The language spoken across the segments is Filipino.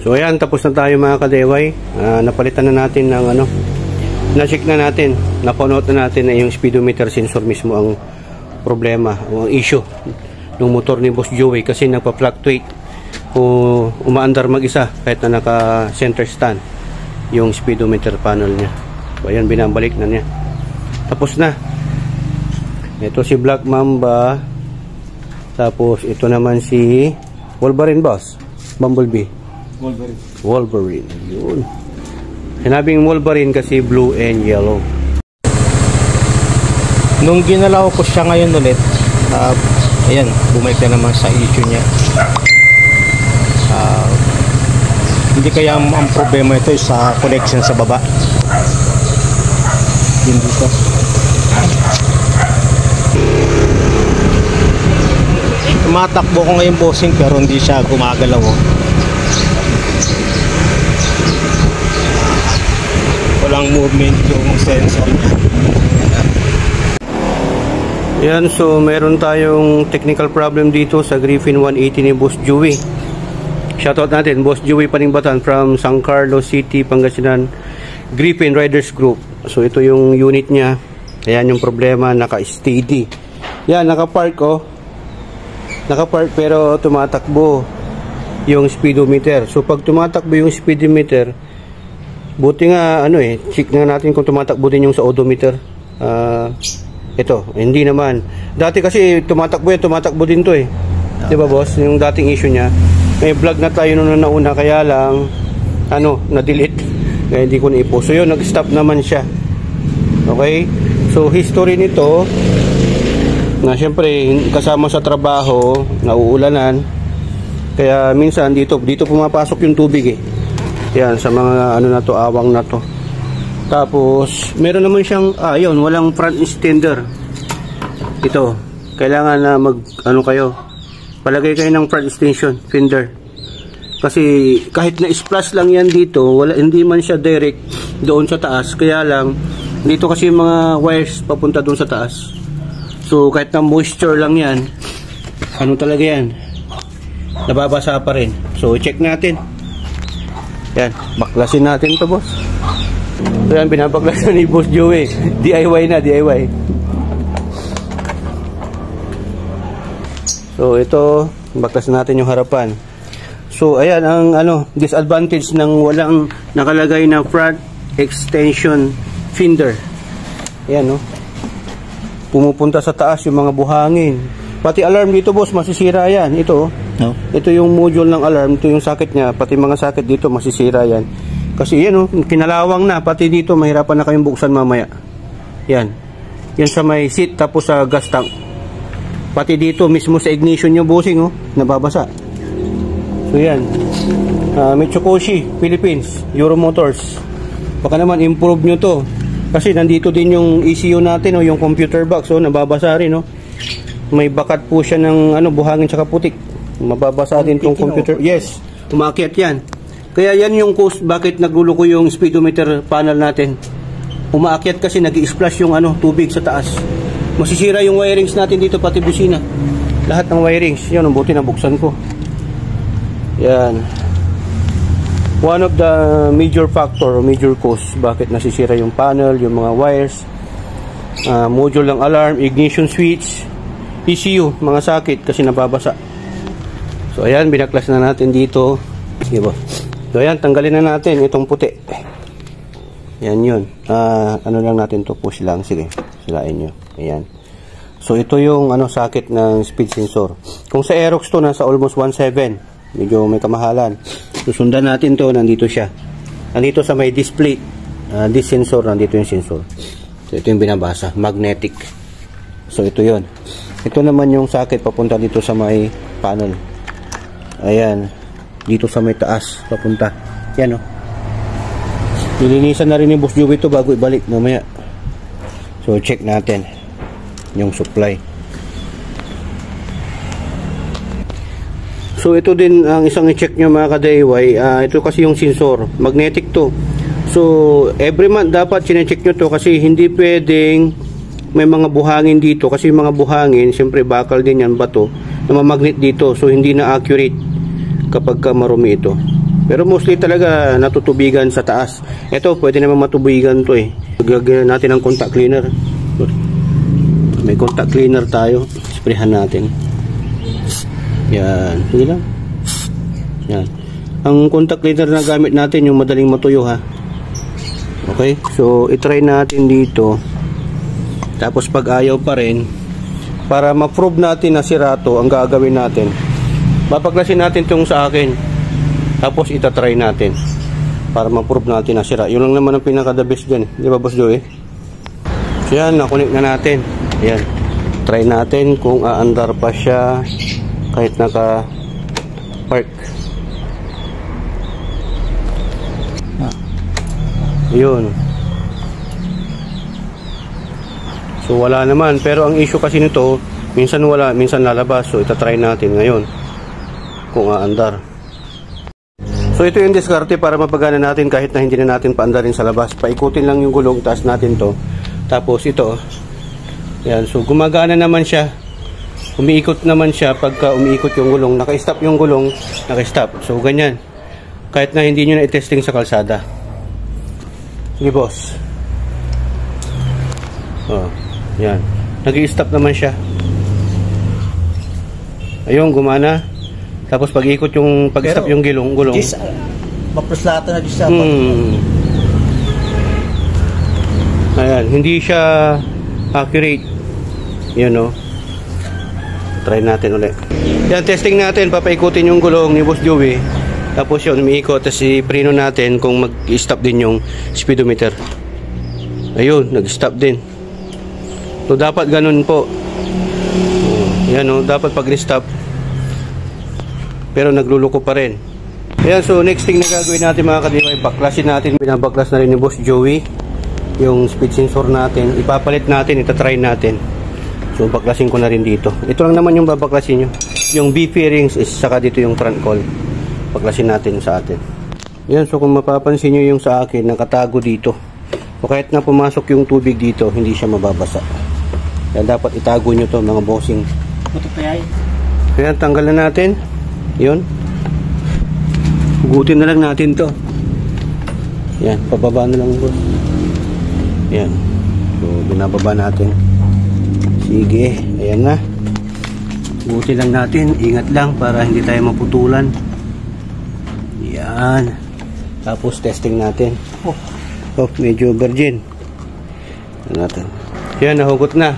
So ayan, tapos na tayo mga kadeway. Napalitan na natin ng na-check na natin, napanood na natin na yung speedometer sensor mismo ang problema o ang issue ng motor ni Boss Joey, kasi nagpa-fluctuate o umaandar mag-isa kahit na naka center stand yung speedometer panel niya. So ayan, binabalik na niya. Tapos na. Ito si Black Mamba. Tapos ito naman si Wolverine, boss. Bumblebee. Wolverine. Yun. Sinabing Wolverine kasi blue and yellow. Nung ginalaw ko siya ngayon ulit, ayan, bumalik na naman sa issue niya. Hindi kaya ang problema ito sa connection sa baba. Yun dito. Tumatakbo ko ngayon, bossing, pero hindi siya gumagalaw. Walang movement yung sensor niya. Yan, so meron tayong technical problem dito sa Griffin 180 ni Boss Joey. Shoutout natin, Boss Joey Paningbatan from San Carlos City, Pangasinan, Griffin Riders Group. So ito yung unit niya. Ayan yung problema, naka-steady. Yan, naka-park Naka-park pero tumatakbo yung speedometer. So pag tumatakbo yung speedometer, buti nga check nga natin kung tumatakbo din yung sa odometer. Ito, hindi naman. Dati kasi tumatakbo din to eh. 'Di ba, boss? Yung dating issue niya. May vlog na tayo noon na una, kaya lang na-delete. Kaya hindi ko na-i-post. So yun, nag-stop naman siya. Okay? So history nito na syempre kasama sa trabaho, nauulanan. Kaya minsan dito pumapasok yung tubig eh. Yan, sa mga na to, awang na to. Tapos meron naman siyang yun, walang front extender. Ito, kailangan na palagay kayo ng front extension fender. Kasi kahit na splash lang yan dito, hindi man siya direct doon sa taas. Kaya lang dito kasi yung mga wires papunta doon sa taas. So kahit na moisture lang yan, talaga yan, nababasa pa rin. So check natin. Yan, baklasin natin to, boss. So yan, binabaklasan ni Boss Joey. DIY na, DIY. So ito, baklasin natin yung harapan. So ayan ang disadvantage ng walang nakalagay na front extension fender. Ayan, no. Pumupunta sa taas yung mga buhangin. Pati alarm dito, boss, masisira yan. Ito, no? Ito yung module ng alarm. Ito yung socket niya. Pati mga socket dito masisira yan. Kasi yan, kinalawang na. Pati dito mahirapan na kayong buksan mamaya. Yan. Yan sa may seat, tapos sa gas tank. Pati dito mismo sa ignition nyo, bossing, nababasa. So yan. Mitsukoshi Philippines, Euro Motors. Baka naman improve nyo to. Kasi nandito din yung ECU natin, yung computer box, nababasa rin, may bakat po siya ng buhangin tsaka putik. Mababasa din tong computer. Yes, umakyat yan. Kaya yan yung cause bakit nagulo ko yung speedometer panel natin. Umaakyat kasi nag-i-splash yung tubig sa taas. Masisira yung wirings natin dito, pati busina. Lahat ng wirings, yan, buti na buksan ko. Yan. One of the major factor o major cause bakit nasisira yung panel, yung mga wires, module ng alarm, ignition switch, ECU, mga socket kasi nababasa. So ayan, binaklas na natin dito. Sige, boss. So ayan, tanggalin na natin itong puti. Yan yun. Lang natin to, push lang. Sige, silain nyo. Ayan. So ito yung socket ng speed sensor. Kung sa Aerox to, nasa almost 1.7. Medyo may kamahalan. Susundan natin to, nandito siya. Nandito sa may display. This sensor, nandito yung sensor. So ito yung binabasa, magnetic. So ito yun. Ito naman yung socket papunta dito sa may panel. Ayan. Dito sa may taas papunta. Yan, nilinisan na rin ni Boss Joey ito bago ibalik mamaya. So check natin yung supply. So ito din ang isang i-check nyo, mga ka-DIY. Ito kasi yung sensor, magnetic to. So every month dapat sine-check nyo to, kasi hindi pwedeng may mga buhangin dito, kasi mga buhangin siyempre bakal din yan, bato na mamagnet dito. So hindi na accurate kapag marumi ito. Pero mostly talaga natutubigan sa taas. Ito, pwede naman matubigan to eh. Gagawin natin ng contact cleaner. May contact cleaner tayo. Sprayhan natin. Yan. Sige lang. Yan. Ang contact cleaner na gamit natin, yung madaling matuyo ha. Okay? So, itry natin dito. Tapos pag ayaw pa rin, para ma-prove natin na sira to, ang gagawin natin, babaklasin natin itong sa akin. Tapos itatry natin para ma-prove natin na sira. Yun lang naman ang pinaka-the best dyan. Di ba, Boss Joey? So yan, nakunik na natin. Ayan. Try natin kung aandar pa siya kahit naka-park. Yun. So wala naman. Pero ang issue kasi nito, minsan wala, minsan lalabas. So itatry natin ngayon kung aandar. So ito yung diskarte para mapagana natin kahit na hindi na natin paandarin sa labas. Paikutin lang yung gulong, taas natin to. Tapos ito. Yan, so gumagana naman siya. Umiikot naman siya pagka umiikot yung gulong. Naka-stop yung gulong, naka-stop. So ganyan. Kahit na hindi nyo na i-testing sa kalsada. Sige boss. Oh, yan. Nag-i-stop naman siya. Ayun, gumana. Tapos pag-ikot yung pag-stop yung gulong. Maproslata na siya. Ayan, hindi siya accurate. Yan o. Try natin ulit. Yan, testing natin. Papaikutin yung gulong ni Boss Joey. Tapos yun, umiikot. Tapos i-preno natin kung mag-stop din yung speedometer. Ayun, nag-stop din. So dapat ganun po. Yan o, dapat pag-stop. Pero nagluluko pa rin. Ayan, so next thing na gagawin natin mga ka-DIY, baklasin natin. Binabaklas na rin ni Boss Joey yung speed sensor natin. Ipapalit natin, itatry natin. So baklasin ko na rin dito. Ito lang naman yung babaklasin nyo. Yung B-fairings is saka dito yung front coil. Baklasin natin sa atin. Ayan, so kung mapapansin nyo yung sa akin, nakatago dito. So kahit na pumasok yung tubig dito, hindi siya mababasa. Kaya dapat itago nyo to mga bossing. Ayan, tanggal na natin. Yun. Hugutin na lang natin to. Yan, pababa na lang boss. Yan. So, binababa natin. Sige, ayan na. Hugutin lang natin. Ingat lang para hindi tayo maputulan. Yan. Tapos testing natin. Oh, medyo virgin. Yan natin. Yan, nahugot na.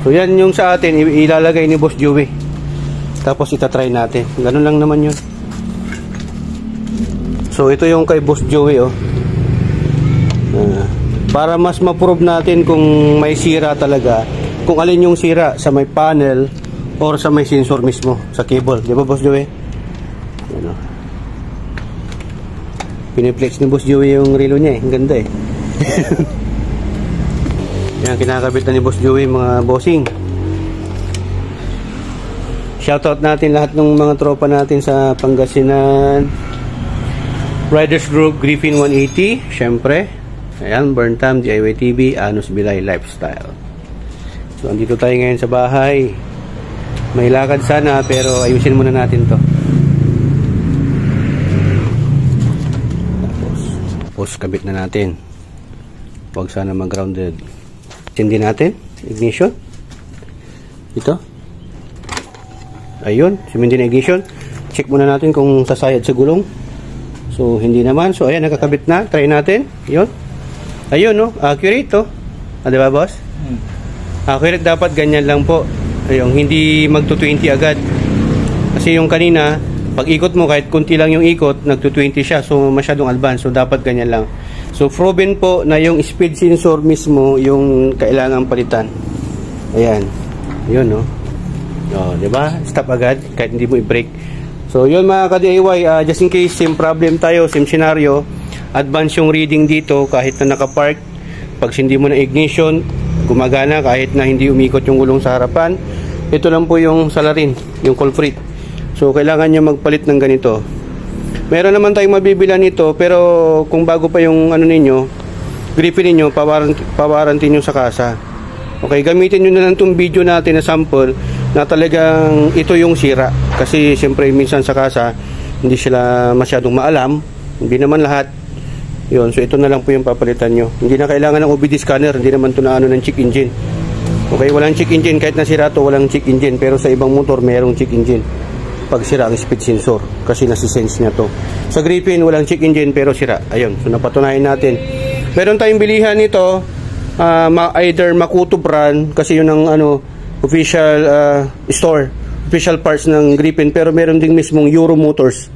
So, yan yung sa atin. Ilalagay ni Boss Joey. Tapos itatry natin. Ganun lang naman yun. So ito yung kay Boss Joey oh. Para mas ma-prove natin kung may sira talaga. Kung alin yung sira, sa may panel or sa may sensor mismo, sa cable. Di ba Boss Joey? Yan oh. Piniplex ni Boss Joey yung relo niya eh. Ang ganda eh. Yan, kinakabit na ni Boss Joey mga bossing. Shoutout natin lahat ng mga tropa natin sa Pangasinan, Riders Group, Griffin 180, syempre. Ayan, Burntam, DIY TV, Anos Bilay Lifestyle. So, andito tayo ngayon sa bahay. May lakad sana, pero ayusin muna natin to. Tapos kabit na natin. Huwag sana mag-grounded. Hindi natin, ignition. Ito. Ayun, sumindi na ignition. Check muna natin kung sasayad sa gulong. So, hindi naman. So, ayan, nakakabit na. Try natin. Ayun. Ayun, no? Accurate, to. Diba, boss? Accurate, dapat ganyan lang po. Ayun, hindi magto-20 agad. Kasi yung kanina, pag ikot mo, kahit kunti lang yung ikot, nagto-20 siya. So, masyadong advance. So, dapat ganyan lang. So, proven po na yung speed sensor mismo yung kailangan palitan. Ayan. Ayun, no? Oh, diba? Stop agad kahit hindi mo i-brake. So, yun mga ka-DIY, just in case, same problem tayo, same scenario, advance yung reading dito kahit na nakapark. Pag hindi mo na ignition, gumagana kahit na hindi umikot yung gulong sa harapan. Ito lang po yung salarin, yung culprit. So, kailangan nyo magpalit ng ganito. Meron naman tayong mabibilan nito, pero kung bago pa yung ano ninyo, Griffin ninyo, pawarantin nyo sa kasa. Okay, gamitin nyo na lang itong video natin na sample na talagang ito yung sira. Kasi siyempre minsan sa kasa hindi sila masyadong maalam Hindi naman lahat. Yun, so ito na lang po yung papalitan nyo. Hindi na kailangan ng OBD scanner, hindi naman ito na ano ng check engine. Okay, walang check engine, kahit nasira to walang check engine, pero sa ibang motor mayroong check engine pag sira ang speed sensor, kasi nasisense niya to. Sa Griffin walang check engine pero sira. Ayun, so napatunayan natin. Meron tayong bilihan nito, either Makuto brand, kasi yun ang ano, official store, official parts ng Griffin, pero meron ding mismong Euro Motors.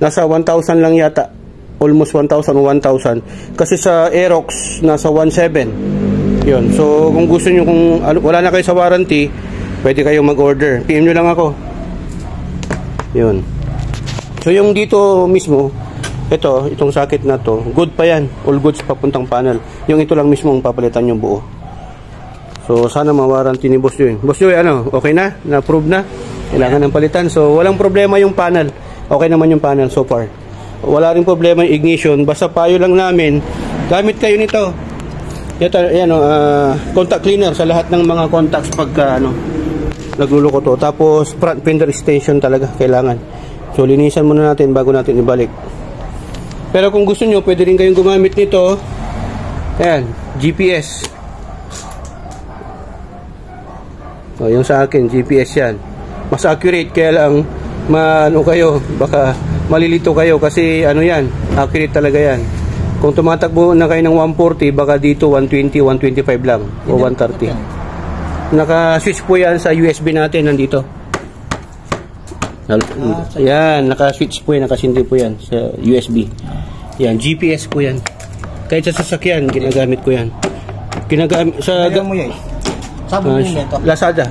Nasa 1,000 lang yata, almost 1,000 o 1,000, kasi sa Aerox nasa 1,700. Yun, so kung gusto nyo, kung wala na kayo sa warranty, pwede kayong mag-order, PM nyo lang ako. Yun, so yung dito mismo, itong socket na to, good pa yan, all goods papuntang panel. Yung ito lang mismo ang papalitan yung buo. So sana ma-warranty ni Boss Joey. Boss Joey, ano, okay na? Na-approve na? Kailangan ng palitan, so walang problema yung panel. Okay naman yung panel so far. Wala rin problema yung ignition, basta payo lang namin, gamit kayo nito. Ito, yan, contact cleaner sa lahat ng mga contacts pagka nagluluko to. Tapos front fender extension talaga kailangan. So linisan muna natin bago natin ibalik. Pero kung gusto nyo, pwede rin kayong gumamit nito. Ayan, GPS. So yung sa akin, GPS yan. Mas accurate, kaya lang kayo, baka malilito kayo kasi ano yan, accurate talaga yan. Kung tumatakbo na kayo ng 140, baka dito 120, 125 lang o 130. Naka-switch po yan sa USB natin, nandito. Yan, naka-switch po yan, nakasindi po yan sa USB. Yan, GPS po yan. Kahit sa sasakyan, ginagamit ko yan. Ginagamit sa Lazada.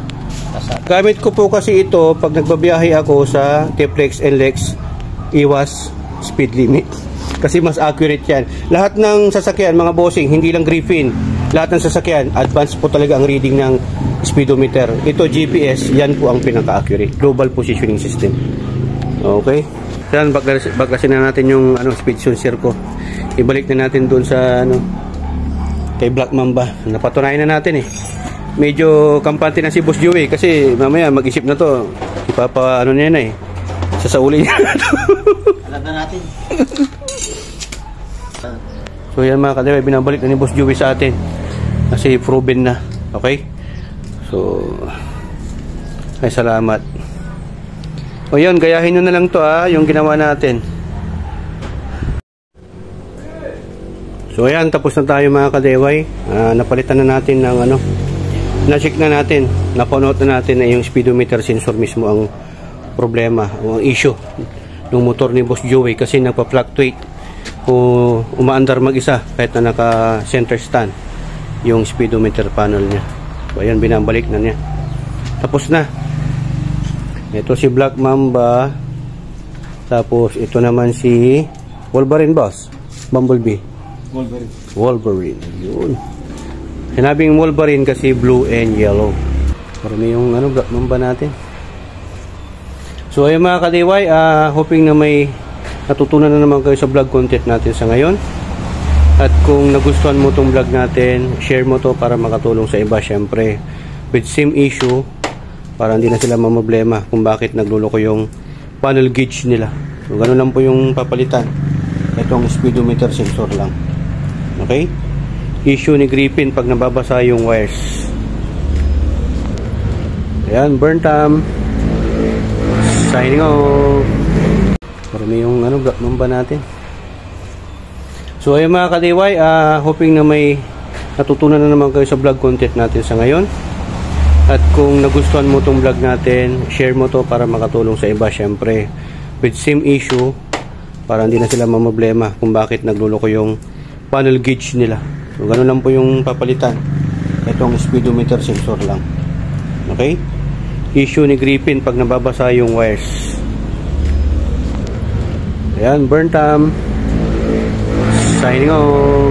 Gamit ko po kasi ito pag nagbabiyahe ako sa T-Flex, NLEX, iwas speed limit. Kasi mas accurate yan. Lahat ng sasakyan, mga bossing, hindi lang Griffin, lahat ng sasakyan, advanced po talaga ang reading ng speedometer. Ito GPS, yan po ang pinaka-accurate. Global Positioning System. Okay? Yan, baklasin na natin yung speed sensor ko. Ibalik na natin doon sa kay Black Mamba. Napatunayan na natin eh. Medyo kampante na si Boss Joey kasi mamaya mag-isip na to. Niya na eh. Sasauli niya. Alam na natin. So yan mga kadiway, binabalik na ni Boss Joey sa atin kasi proven na. Okay? So ay salamat. O yun, gayahin nyo na lang to yung ginawa natin. So ayan, tapos na tayo mga kadeway. Napalitan na natin ng na-check na natin, napanood na natin na yung speedometer sensor mismo ang problema o ang issue ng motor ni Boss Joey kasi nagpa-fluctuate o umaandar mag-isa kahit na naka-center stand yung speedometer panel niya. So ayan, binabalik na niya. Tapos na. Ito si Black Mamba. Tapos ito naman si Wolverine boss. Bumblebee. Wolverine. Yun. Sinabing Wolverine kasi blue and yellow. Marami yung Black Mamba natin. So ayun mga ka-DIY, hoping na may natutunan na naman kayo sa vlog content natin sa ngayon. At kung nagustuhan mo tong vlog natin, share mo to para makatulong sa iba, syempre with same issue, para hindi na sila mamblema kung bakit nagluloko yung panel gauge nila. So ganun lang po yung papalitan. Itong speedometer sensor lang. Okay? Issue ni Griffin pag nababasa yung wires. Ayan, burn time. Signing off. Marami yung Black Mamba natin. So ayun mga ka-DIY, hoping na may natutunan na naman kayo sa vlog content natin sa ngayon. At kung nagustuhan mo tong vlog natin, share mo to para makatulong sa iba, syempre with same issue, para hindi na sila mamblema kung bakit nagluloko yung panel gauge nila. So ganun lang po yung papalitan. Itong speedometer sensor lang. Okay? Issue ni Griffin pag nababasa yung wires. Ayan, burn time. Signing off.